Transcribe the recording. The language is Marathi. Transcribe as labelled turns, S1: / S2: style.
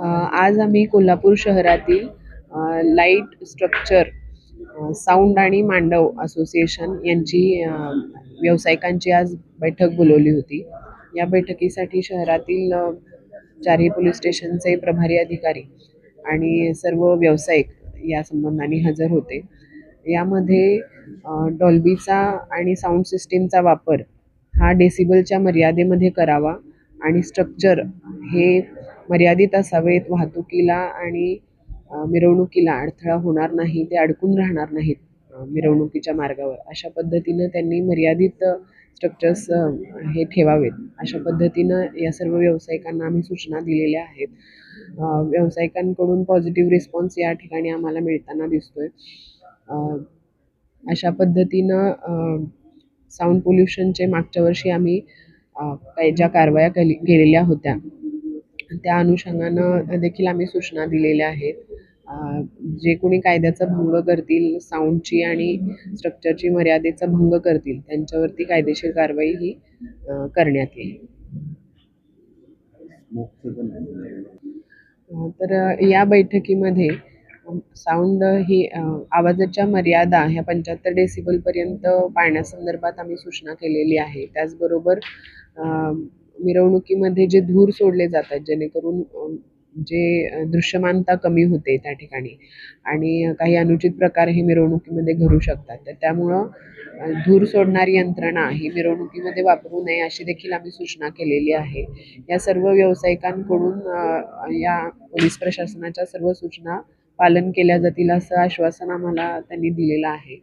S1: आज आम्ही कोल्हापूर शहरातील लाईट स्ट्रक्चर साऊंड आणि मांडव असोसिएशन यांची व्यावसायिकांची आज बैठक बोलवली होती. या बैठकीसाठी शहरातील चारही पोलीस स्टेशनचे प्रभारी अधिकारी आणि सर्व व्यावसायिक या संबंधाने हजर होते. यामध्ये डॉल्बीचा आणि साऊंड सिस्टीमचा वापर हा डेसिबलच्या मर्यादेमध्ये करावा आणि स्ट्रक्चर हे मर्यादित असावेत, वाहतुकीला आणि मिरवणुकीला अडथळा होणार नाही, ते अडकून राहणार नाहीत मिरवणुकीच्या मार्गावर. अशा पद्धतीनं त्यांनी मर्यादित स्ट्रक्चर्स हे ठेवावेत. अशा पद्धतीनं या सर्व व्यावसायिकांना आम्ही सूचना दिलेल्या आहेत. व्यावसायिकांकडून पॉझिटिव्ह रिस्पॉन्स या ठिकाणी आम्हाला मिळताना दिसतोय. अशा पद्धतीनं साऊंड पोल्युशनचे मागच्या वर्षी आम्ही काही ज्या कारवाया केलेल्या होत्या त्या अनुषंगानं देखील आम्ही सूचना दिलेल्या आहेत. जे कोणी कायद्याचा भंग करतील, साऊंडची आणि स्ट्रक्चरची मर्यादेचा भंग करतील, त्यांच्यावरती कायदेशीर कारवाई ही करण्यात येईल. तर या बैठकीमध्ये साऊंड ही आवाजाच्या मर्यादा ह्या 75 डेसिबलपर्यंत पाळण्यासंदर्भात आम्ही सूचना केलेली आहे. त्याचबरोबर मिरवणुकीमध्ये जे धूर सोडले जातात जेणेकरून जे दृश्यमानता कमी होते त्या ठिकाणी आणि काही अनुचित प्रकार हे मिरवणुकीमध्ये घडू शकतात. तर त्यामुळं धूर सोडणारी यंत्रणा ही मिरवणुकीमध्ये वापरू नये अशी देखील आम्ही सूचना केलेली आहे. या सर्व व्यावसायिकांकडून या पोलीस प्रशासनाच्या सर्व सूचना पालन केल्या जातील असं आश्वासन आम्हाला त्यांनी दिलेलं आहे.